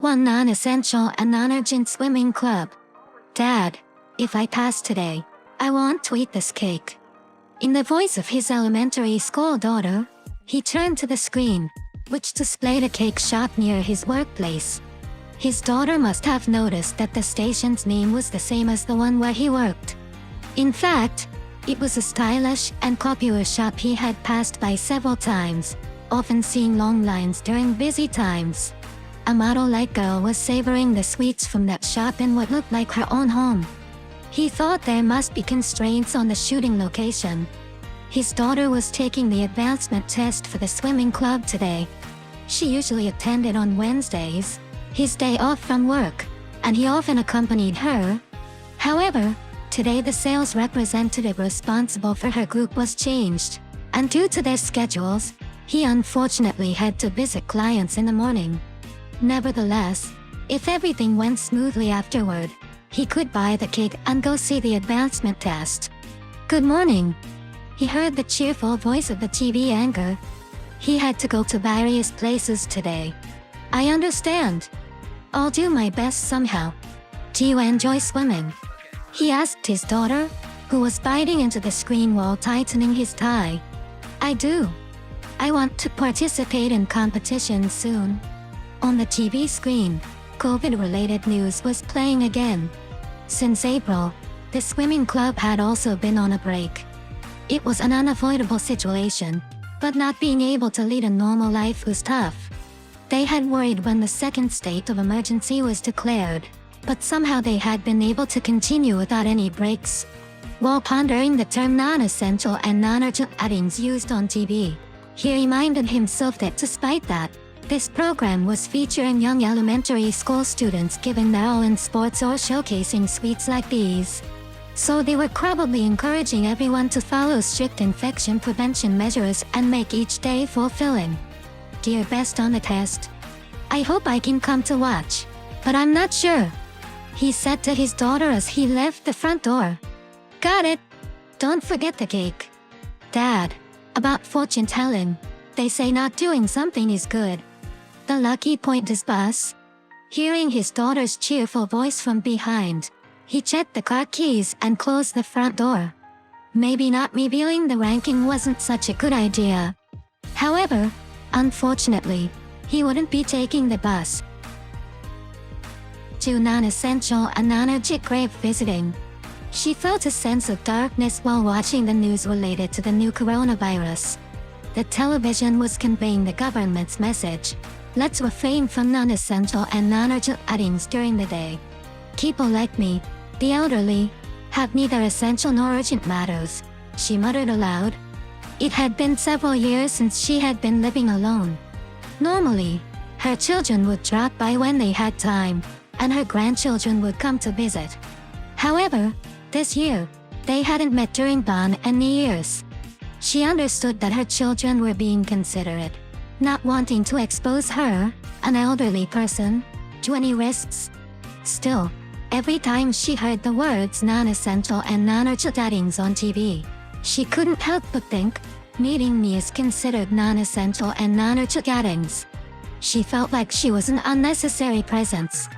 one non-essential and non-urgent swimming club. Dad, if I pass today, I want to eat this cake. In the voice of his elementary school daughter, he turned to the screen, which displayed a cake shop near his workplace. His daughter must have noticed that the station's name was the same as the one where he worked. In fact, it was a stylish and popular shop he had passed by several times, often seeing long lines during busy times. A model-like girl was savoring the sweets from that shop in what looked like her own home. He thought there must be constraints on the shooting location. His daughter was taking the advancement test for the swimming club today. She usually attended on Wednesdays, his day off from work, and he often accompanied her. However, today the sales representative responsible for her group was changed, and due to their schedules, he unfortunately had to visit clients in the morning. Nevertheless, if everything went smoothly afterward, he could buy the cake and go see the advancement test. "Good morning." He heard the cheerful voice of the TV anchor. He had to go to various places today. "I understand. I'll do my best somehow. Do you enjoy swimming?" he asked his daughter, who was biting into the screen while tightening his tie. "I do. I want to participate in competitions soon." On the TV screen, COVID-related news was playing again. Since April, the swimming club had also been on a break. It was an unavoidable situation, but not being able to lead a normal life was tough. They had worried when the second state of emergency was declared, but somehow they had been able to continue without any breaks. While pondering the term non-essential and non-urgent outings used on TV, he reminded himself that despite that, this program was featuring young elementary school students giving their all in sports or showcasing sweets like these. So they were probably encouraging everyone to follow strict infection prevention measures and make each day fulfilling. "Do your best on the test. I hope I can come to watch, but I'm not sure," he said to his daughter as he left the front door. "Got it. Don't forget the cake." "Dad, about fortune telling, they say not doing something is good. The lucky point is bus." Hearing his daughter's cheerful voice from behind, he checked the car keys and closed the front door. Maybe not revealing the ranking wasn't such a good idea. However, unfortunately, he wouldn't be taking the bus. 2 non-essential and non-urgent grave visiting. She felt a sense of darkness while watching the news related to the new coronavirus. The television was conveying the government's message: let's refrain from non-essential and non-urgent outings during the day. People like me, the elderly, have neither essential nor urgent matters, she muttered aloud. It had been several years since she had been living alone. Normally, her children would drop by when they had time, and her grandchildren would come to visit. However, this year, they hadn't met during Bon and New Year's. She understood that her children were being considerate, not wanting to expose her, an elderly person, to any risks. Still, every time she heard the words non-essential and non-urgent outings on TV, she couldn't help but think, meeting me is considered non-essential and non-urgent outings. She felt like she was an unnecessary presence.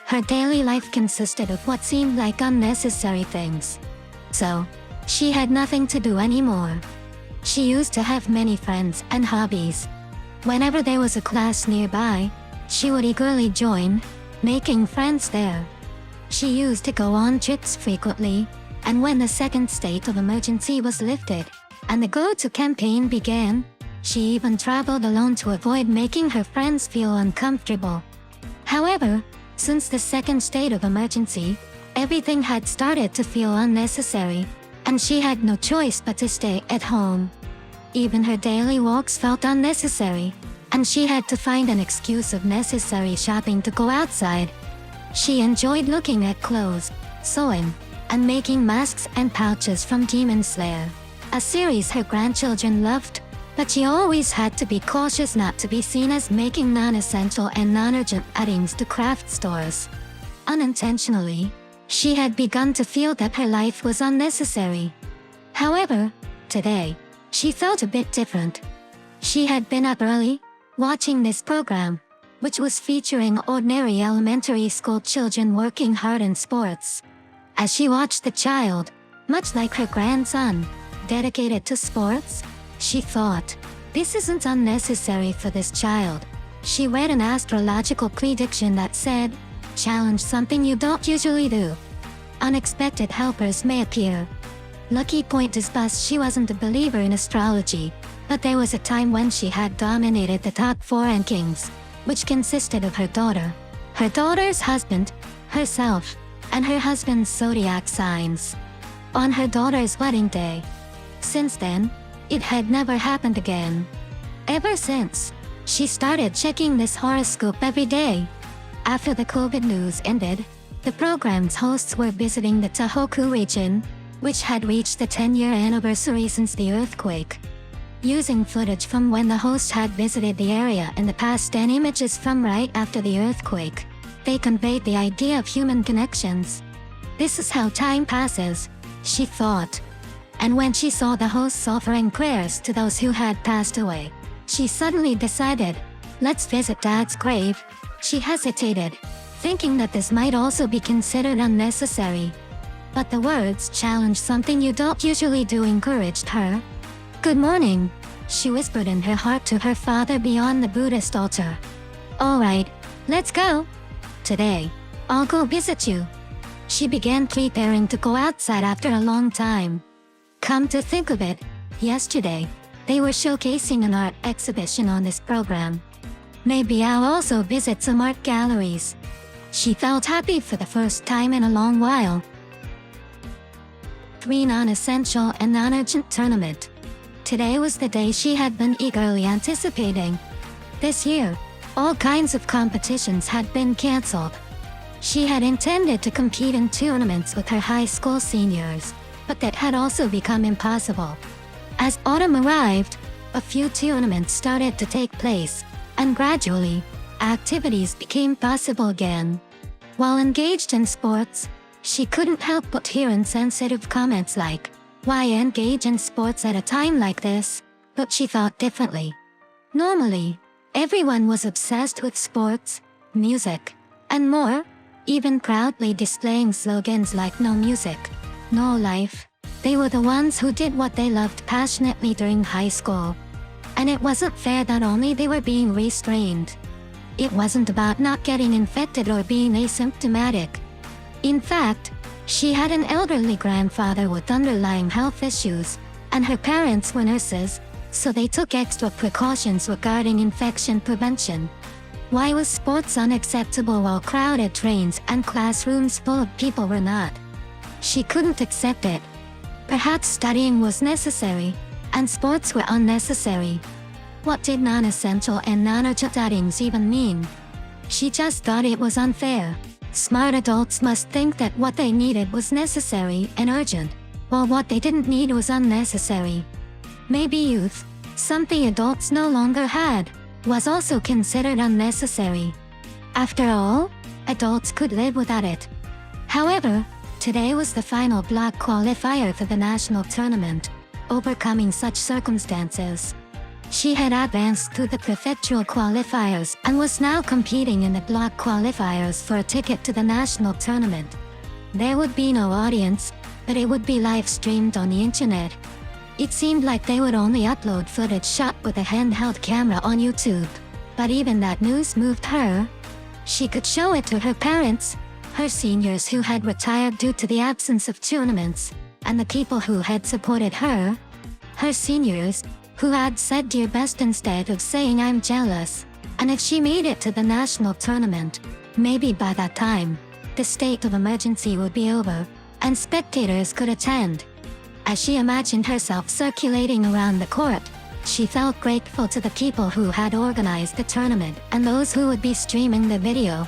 Her daily life consisted of what seemed like unnecessary things. So, she had nothing to do anymore. She used to have many friends and hobbies. Whenever there was a class nearby, she would eagerly join, making friends there. She used to go on trips frequently, and when the second state of emergency was lifted, and the Go To campaign began, she even traveled alone to avoid making her friends feel uncomfortable. However, since the second state of emergency, everything had started to feel unnecessary, and she had no choice but to stay at home. Even her daily walks felt unnecessary, and she had to find an excuse of necessary shopping to go outside. She enjoyed looking at clothes, sewing, and making masks and pouches from Demon Slayer, a series her grandchildren loved, but she always had to be cautious not to be seen as making non-essential and non-urgent outings to craft stores. Unintentionally, she had begun to feel that her life was unnecessary. However, today, she felt a bit different. She had been up early, watching this program. which was featuring ordinary elementary school children working hard in sports. As she watched the child, much like her grandson, dedicated to sports, she thought, "This isn't unnecessary for this child." She read an astrological prediction that said, "Challenge something you don't usually do. Unexpected helpers may appear." Lucky point is thus she wasn't a believer in astrology, but there was a time when she had dominated the top 4 rankings, which consisted of her daughter, her daughter's husband, herself, and her husband's zodiac signs, on her daughter's wedding day. Since then, it had never happened again. Ever since, she started checking this horoscope every day. After the COVID news ended, the program's hosts were visiting the Tohoku region, which had reached the 10-year anniversary since the earthquake. Using footage from when the host had visited the area in the past and images from right after the earthquake, they conveyed the idea of human connections. This is how time passes, she thought. And when she saw the hosts offering prayers to those who had passed away, she suddenly decided, "Let's visit Dad's grave." She hesitated, thinking that this might also be considered unnecessary. But the words "challenge something you don't usually do" encouraged her. "Good morning," she whispered in her heart to her father beyond the Buddhist altar. "All right, let's go. Today, I'll go visit you." She began preparing to go outside after a long time. Come to think of it, yesterday, they were showcasing an art exhibition on this program. Maybe I'll also visit some art galleries. She felt happy for the first time in a long while. 3 Non-Essential and Non-Urgent Tournament. Today was the day she had been eagerly anticipating. This year, all kinds of competitions had been cancelled. She had intended to compete in tournaments with her high school seniors, but that had also become impossible. As autumn arrived, a few tournaments started to take place, and gradually, activities became possible again. While engaged in sports, she couldn't help but hear insensitive comments like, "Why engage in sports at a time like this?" But she thought differently. Normally, everyone was obsessed with sports, music, and more, even proudly displaying slogans like "No music, no life." They were the ones who did what they loved passionately during high school. And it wasn't fair that only they were being restrained. It wasn't about not getting infected or being asymptomatic. In fact, she had an elderly grandfather with underlying health issues, and her parents were nurses, so they took extra precautions regarding infection prevention. Why was sports unacceptable while crowded trains and classrooms full of people were not? She couldn't accept it. Perhaps studying was necessary, and sports were unnecessary. What did non-essential and non-urgent outings even mean? She just thought it was unfair. Smart adults must think that what they needed was necessary and urgent, while what they didn't need was unnecessary. Maybe youth, something adults no longer had, was also considered unnecessary. After all, adults could live without it. However, today was the final block qualifier for the national tournament. Overcoming such circumstances, she had advanced through the prefectural qualifiers and was now competing in the block qualifiers for a ticket to the national tournament. There would be no audience, but it would be live-streamed on the internet. It seemed like they would only upload footage shot with a handheld camera on YouTube. But even that news moved her. She could show it to her parents, her seniors who had retired due to the absence of tournaments, and the people who had supported her. Her seniors, who had said "dear best" instead of saying "I'm jealous." And if she made it to the national tournament, maybe by that time, the state of emergency would be over, and spectators could attend. As she imagined herself circulating around the court, she felt grateful to the people who had organized the tournament and those who would be streaming the video.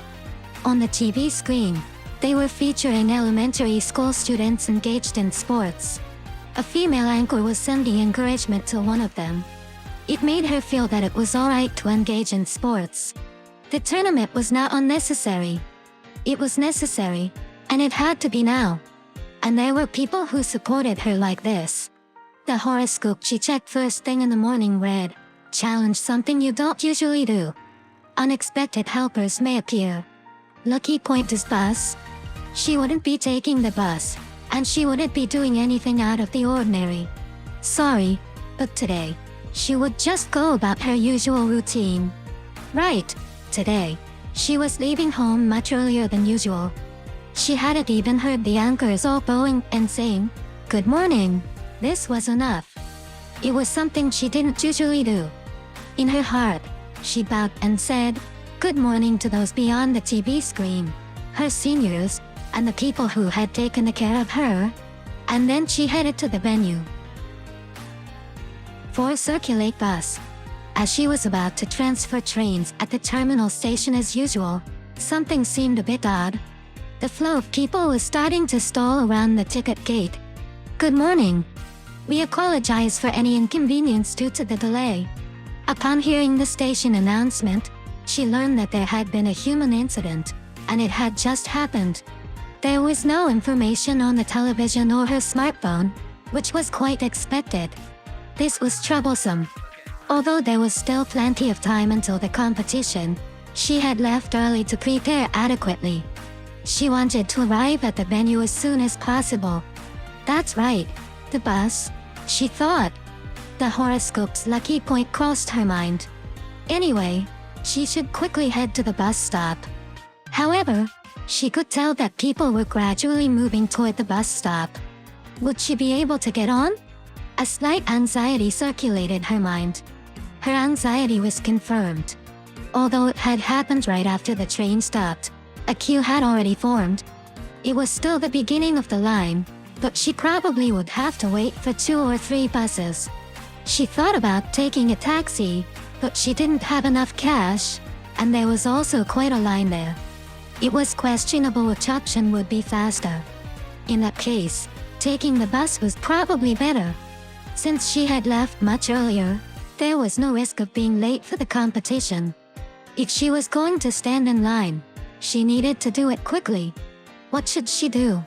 On the TV screen, they were featuring elementary school students engaged in sports. A female anchor was sending encouragement to one of them. It made her feel that it was alright to engage in sports. The tournament was not unnecessary. It was necessary, and it had to be now. And there were people who supported her like this. The horoscope she checked first thing in the morning read, "Challenge something you don't usually do. unexpected helpers may appear. Lucky Point is bus. She wouldn't be taking the bus, and she wouldn't be doing anything out of the ordinary. Sorry, but today, she would just go about her usual routine. Right, today, she was leaving home much earlier than usual. She hadn't even heard the anchors all bowing and saying, "Good morning." This was enough. It was something she didn't usually do. In her heart, she bowed and said, "Good morning" to those beyond the TV screen, her seniors, and the people who had taken care of her. And then she headed to the venue. 4 Circulate bus. As she was about to transfer trains at the terminal station as usual, something seemed a bit odd. The flow of people was starting to stall around the ticket gate. "Good morning. We apologize for any inconvenience due to the delay." Upon hearing the station announcement, she learned that there had been a human incident, and it had just happened. There was no information on the television or her smartphone, which was quite expected. This was troublesome. Although there was still plenty of time until the competition, she had left early to prepare adequately. She wanted to arrive at the venue as soon as possible. That's right, the bus, she thought. The horoscope's lucky point crossed her mind. Anyway, she should quickly head to the bus stop. However, she could tell that people were gradually moving toward the bus stop. Would she be able to get on? A slight anxiety circulated her mind. Her anxiety was confirmed. Although it had happened right after the train stopped, a queue had already formed. It was still the beginning of the line, but she probably would have to wait for 2 or 3 buses. She thought about taking a taxi, but she didn't have enough cash, and there was also quite a line there. It was questionable which option would be faster. In that case, taking the bus was probably better. Since she had left much earlier, there was no risk of being late for the competition. If she was going to stand in line, she needed to do it quickly. What should she do?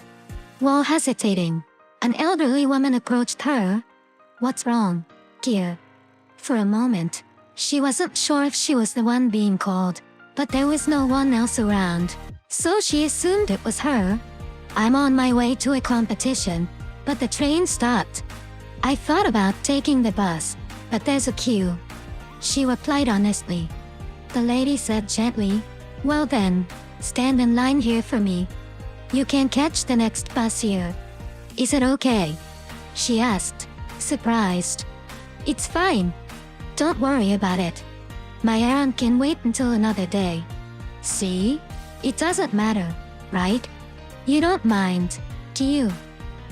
While hesitating, an elderly woman approached her. "What's wrong, dear?" For a moment, she wasn't sure if she was the one being called, but there was no one else around, so she assumed it was her. "I'm on my way to a competition, but the train stopped. I thought about taking the bus, but there's a queue," she replied honestly. The lady said gently, "Well then, stand in line here for me. You can catch the next bus here." "Is it okay?" she asked, surprised. "It's fine. Don't worry about it. My errand can wait until another day." "See? It doesn't matter, right? You don't mind, do you?"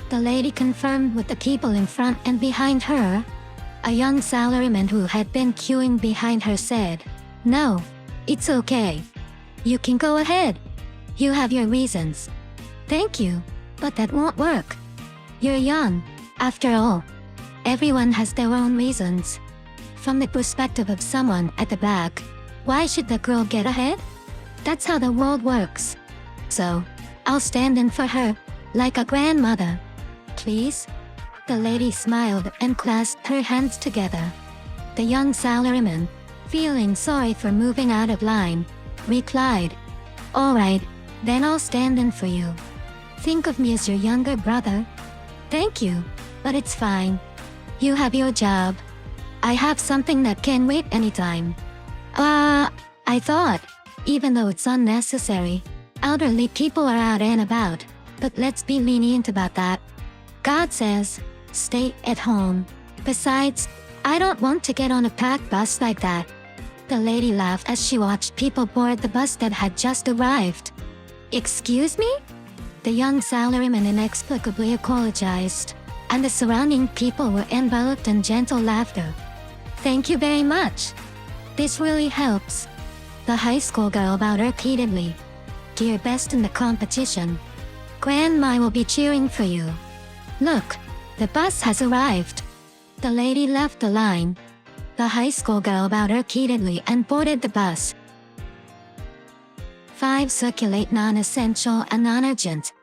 The lady confirmed with the people in front and behind her. A young salaryman who had been queuing behind her said, "No, it's okay. You can go ahead. You have your reasons." "Thank you, but that won't work. You're young, after all. Everyone has their own reasons." From the perspective of someone at the back, why should the girl get ahead? That's how the world works. So, I'll stand in for her, like a grandmother. "Please?" The lady smiled and clasped her hands together. The young salaryman, feeling sorry for moving out of line, replied, "All right, then I'll stand in for you. Think of me as your younger brother." "Thank you, but it's fine. You have your job. I have something that can wait anytime." I thought, even though it's unnecessary, elderly people are out and about, but let's be lenient about that. God says, stay at home. Besides, I don't want to get on a packed bus like that." The lady laughed as she watched people board the bus that had just arrived. "Excuse me?" The young salaryman inexplicably apologized, and the surrounding people were enveloped in gentle laughter. "Thank you very much. This really helps." The high school girl bowed repeatedly. "Do your best in the competition. Grandma will be cheering for you. Look, the bus has arrived." The lady left the line. The high school girl bowed repeatedly and boarded the bus. 5 Circulate non-essential and non-urgent.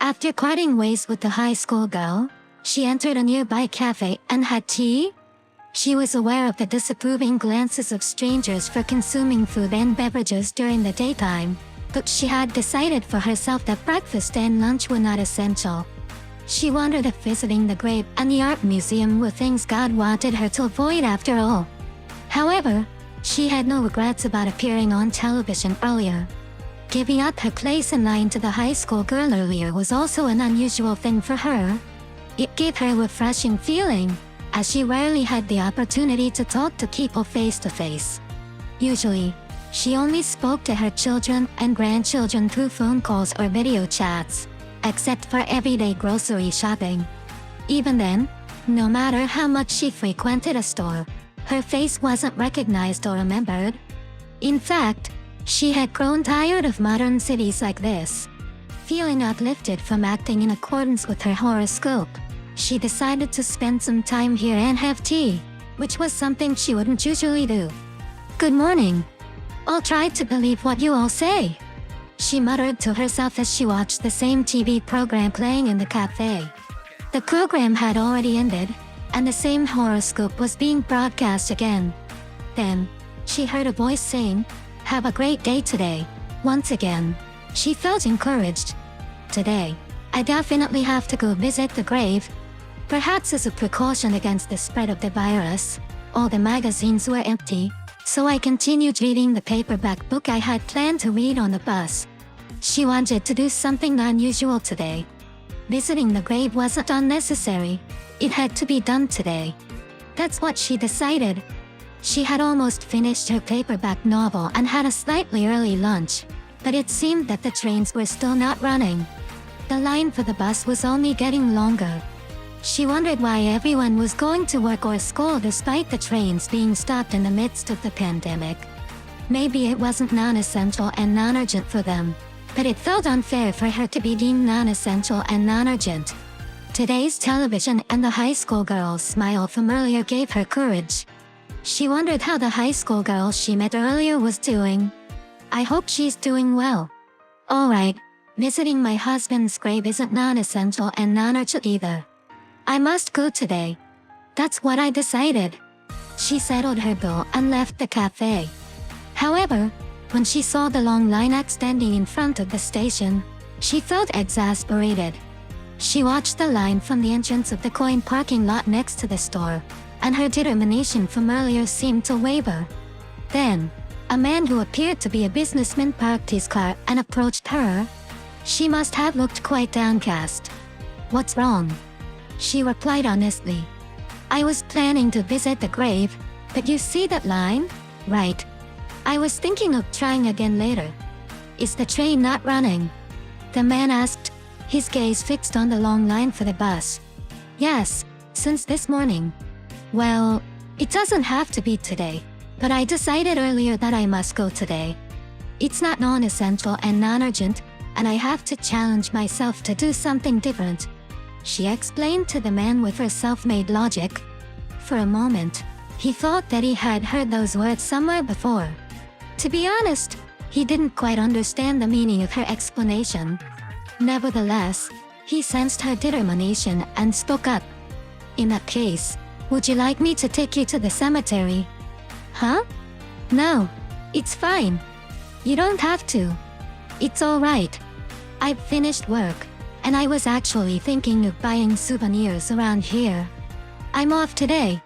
After parting ways with the high school girl, she entered a nearby cafe and had tea. She was aware of the disapproving glances of strangers for consuming food and beverages during the daytime, but she had decided for herself that breakfast and lunch were not essential. She wondered if visiting the grave and the art museum were things God wanted her to avoid after all. However, she had no regrets about appearing on television earlier. Giving up her place in line to the high school girl earlier was also an unusual thing for her. It gave her a refreshing feeling, as she rarely had the opportunity to talk to people face to face. Usually, she only spoke to her children and grandchildren through phone calls or video chats, except for everyday grocery shopping. Even then, no matter how much she frequented a store, her face wasn't recognized or remembered. In fact, she had grown tired of modern cities like this. Feeling uplifted from acting in accordance with her horoscope, she decided to spend some time here and have tea, which was something she wouldn't usually do. "Good morning. I'll try to believe what you all say," she muttered to herself as she watched the same TV program playing in the cafe. The program had already ended, and the same horoscope was being broadcast again. Then, she heard a voice saying, "Have a great day today." Once again, she felt encouraged. "Today, I definitely have to go visit the grave." Perhaps as a precaution against the spread of the virus, all the magazines were empty, so I continued reading the paperback book I had planned to read on the bus. She wanted to do something unusual today. Visiting the grave wasn't unnecessary. It had to be done today. That's what she decided. She had almost finished her paperback novel and had a slightly early lunch, but it seemed that the trains were still not running. The line for the bus was only getting longer. She wondered why everyone was going to work or school despite the trains being stopped in the midst of the pandemic. Maybe it wasn't non-essential and non-urgent for them, but it felt unfair for her to be deemed non-essential and non-urgent. Today's television and the high school girl's smile from earlier gave her courage. She wondered how the high school girl she met earlier was doing. "I hope she's doing well. Alright, visiting my husband's grave isn't non-essential and non-urgent either. I must go today. That's what I decided." She settled her bill and left the cafe. However, when she saw the long line extending in front of the station, she felt exasperated. She watched the line from the entrance of the coin parking lot next to the store, and her determination from earlier seemed to waver. Then, a man who appeared to be a businessman parked his car and approached her. She must have looked quite downcast. "What's wrong?" she replied honestly. "I was planning to visit the grave, but you see that line? Right. I was thinking of trying again later. Is the train not running?" the man asked, his gaze fixed on the long line for the bus. "Yes, since this morning." "Well, it doesn't have to be today, but I decided earlier that I must go today. It's not non-essential and non-urgent, and I have to challenge myself to do something different," she explained to the man with her self-made logic. For a moment, he thought that he had heard those words somewhere before. To be honest, he didn't quite understand the meaning of her explanation. Nevertheless, he sensed her determination and spoke up. "In that case, would you like me to take you to the cemetery?" "Huh? No, it's fine. You don't have to. It's alright. I've finished work, and I was actually thinking of buying souvenirs around here. I'm off today.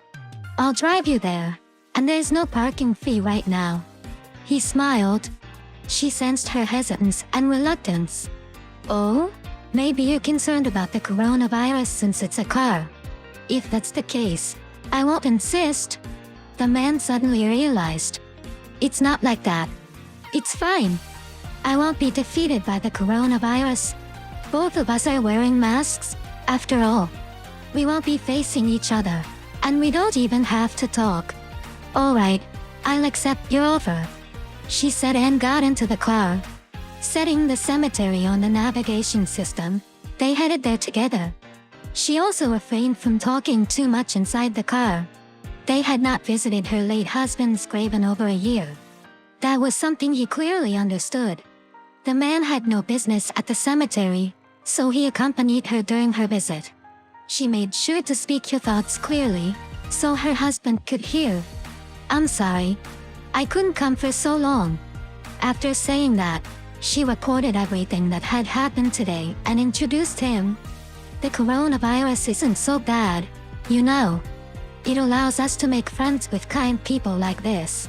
I'll drive you there, and there's no parking fee right now." He smiled. She sensed her hesitance and reluctance. "Oh? Maybe you're concerned about the coronavirus since it's a car. If that's the case, I won't insist." The man suddenly realized. "It's not like that. It's fine. I won't be defeated by the coronavirus. Both of us are wearing masks, after all. We won't be facing each other, and we don't even have to talk. Alright, I'll accept your offer," she said and got into the car. Setting the cemetery on the navigation system, they headed there together. She also refrained from talking too much inside the car. They had not visited her late husband's grave in over a year. That was something he clearly understood. The man had no business at the cemetery, so he accompanied her during her visit. She made sure to speak her thoughts clearly, so her husband could hear. I'm sorry. I couldn't come for so long. After saying that, she reported everything that had happened today and introduced him. The coronavirus isn't so bad, you know. It allows us to make friends with kind people like this,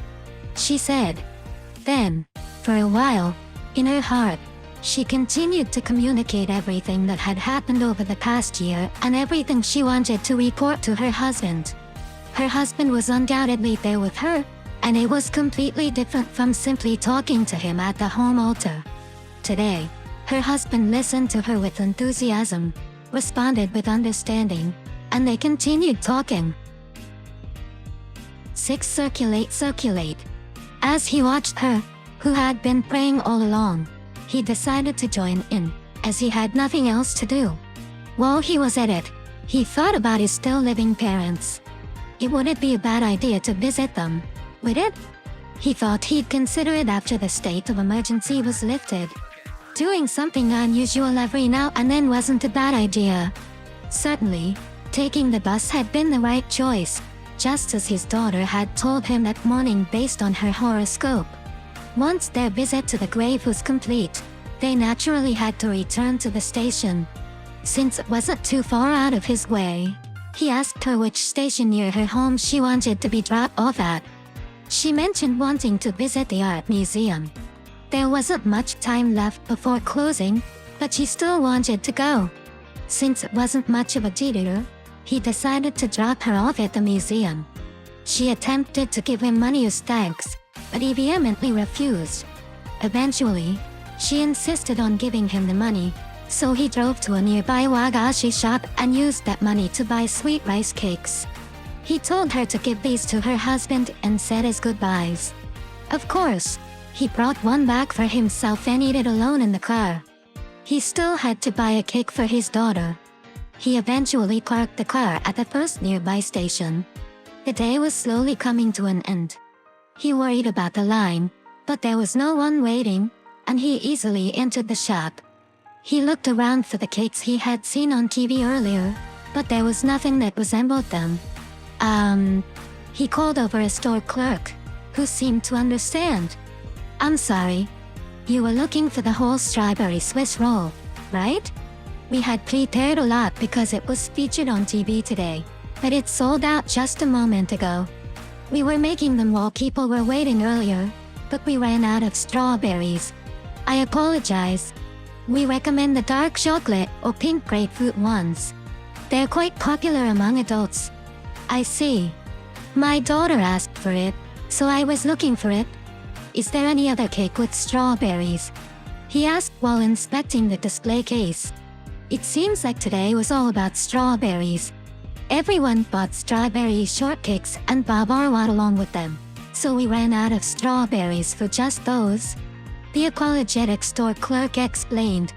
she said. Then, for a while, in her heart, she continued to communicate everything that had happened over the past year and everything she wanted to report to her husband. Her husband was undoubtedly there with her, and it was completely different from simply talking to him at the home altar. Today, her husband listened to her with enthusiasm, responded with understanding, and they continued talking. 6. Circulate. As he watched her, who had been praying all along, he decided to join in, as he had nothing else to do. While he was at it, he thought about his still living parents. It wouldn't be a bad idea to visit them, would it? He thought he'd consider it after the state of emergency was lifted. Doing something unusual every now and then wasn't a bad idea. Certainly, taking the bus had been the right choice, just as his daughter had told him that morning based on her horoscope. Once their visit to the grave was complete, they naturally had to return to the station. Since it wasn't too far out of his way, he asked her which station near her home she wanted to be dropped off at. She mentioned wanting to visit the art museum. There wasn't much time left before closing, but she still wanted to go. Since it wasn't much of a detour, he decided to drop her off at the museum. She attempted to give him money as thanks, but he vehemently refused. Eventually, she insisted on giving him the money, so he drove to a nearby wagashi shop and used that money to buy sweet rice cakes. He told her to give these to her husband and said his goodbyes. Of course, he brought one back for himself and ate it alone in the car. He still had to buy a cake for his daughter. He eventually parked the car at the first nearby station. The day was slowly coming to an end. He worried about the line, but there was no one waiting, and he easily entered the shop. He looked around for the cakes he had seen on TV earlier, but there was nothing that resembled them. He called over a store clerk, who seemed to understand. I'm sorry. You were looking for the whole strawberry Swiss roll, right? We had prepared a lot because it was featured on TV today, but it sold out just a moment ago. We were making them while people were waiting earlier, but we ran out of strawberries. I apologize. We recommend the dark chocolate or pink grapefruit ones. They're quite popular among adults. I see. My daughter asked for it, so I was looking for it. Is there any other cake with strawberries? He asked while inspecting the display case. It seems like today was all about strawberries. Everyone bought strawberry shortcakes and babarwat along with them, so we ran out of strawberries for just those. The apologetic store clerk explained.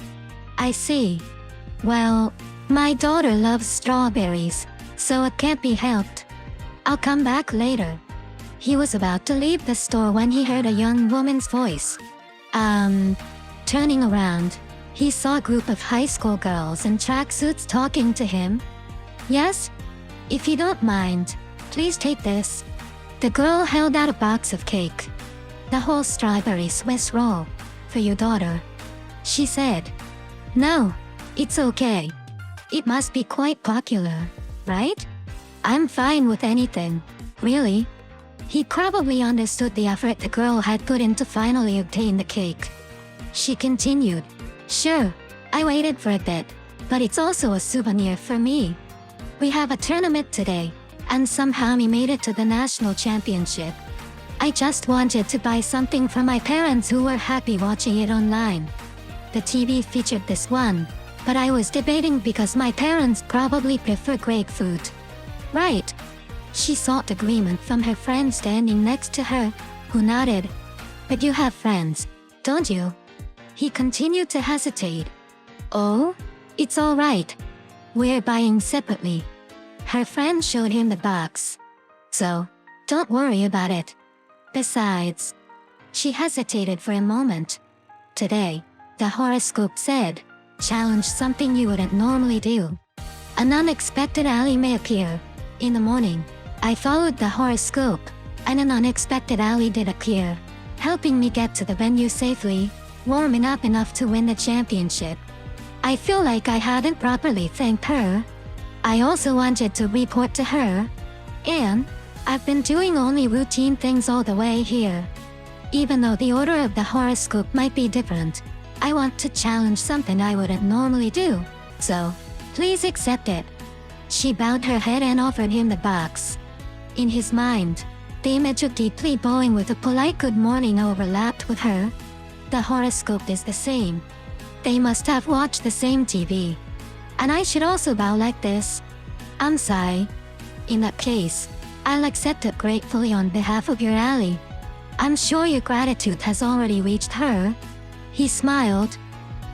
I see. Well, my daughter loves strawberries, so it can't be helped. I'll come back later. He was about to leave the store when he heard a young woman's voice. Turning around, he saw a group of high school girls in tracksuits talking to him. Yes? If you don't mind, please take this. The girl held out a box of cake. The whole strawberry Swiss roll, for your daughter. She said. No, it's okay. It must be quite popular, right? I'm fine with anything, really. He probably understood the effort the girl had put in to finally obtain the cake. She continued. Sure, I waited for a bit, but it's also a souvenir for me. We have a tournament today, and somehow we made it to the national championship. I just wanted to buy something for my parents who were happy watching it online. The TV featured this one, but I was debating because my parents probably prefer grapefruit. Right. She sought agreement from her friend standing next to her, who nodded. But you have friends, don't you? He continued to hesitate. Oh, it's all right. We're buying separately. Her friend showed him the box. So, don't worry about it. Besides, she hesitated for a moment. Today, the horoscope said, challenge something you wouldn't normally do. An unexpected ally may appear. In the morning, I followed the horoscope, and an unexpected ally did appear, helping me get to the venue safely, warming up enough to win the championship. I feel like I hadn't properly thanked her. I also wanted to report to her. And I've been doing only routine things all the way here. Even though the order of the horoscope might be different, I want to challenge something I wouldn't normally do, so please accept it. She bowed her head and offered him the box. In his mind, the image of deeply bowing with a polite good morning overlapped with her. The horoscope is the same. They must have watched the same TV. And I should also bow like this. I'm sorry. In that case, I'll accept it gratefully on behalf of your ally. I'm sure your gratitude has already reached her. He smiled.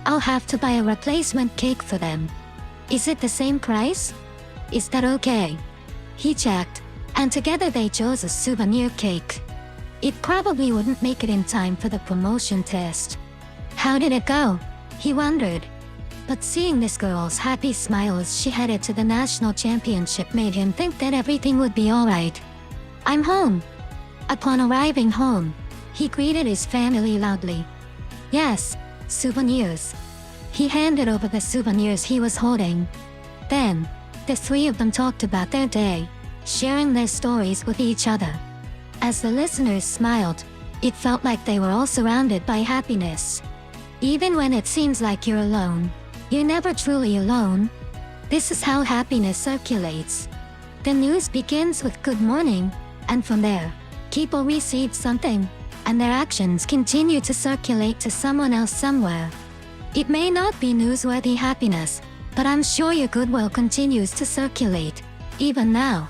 I'll have to buy a replacement cake for them. Is it the same price? Is that okay? He checked, and together they chose a souvenir cake. It probably wouldn't make it in time for the promotion test. How did it go? He wondered. But seeing this girl's happy smile as she headed to the national championship made him think that everything would be alright. I'm home. Upon arriving home, he greeted his family loudly. Yes, souvenirs. He handed over the souvenirs he was holding. Then, the three of them talked about their day, sharing their stories with each other. As the listeners smiled, it felt like they were all surrounded by happiness. Even when it seems like you're alone, you're never truly alone. This is how happiness circulates. The news begins with good morning, and from there, people receive something, and their actions continue to circulate to someone else somewhere. It may not be newsworthy happiness, but I'm sure your goodwill continues to circulate, even now.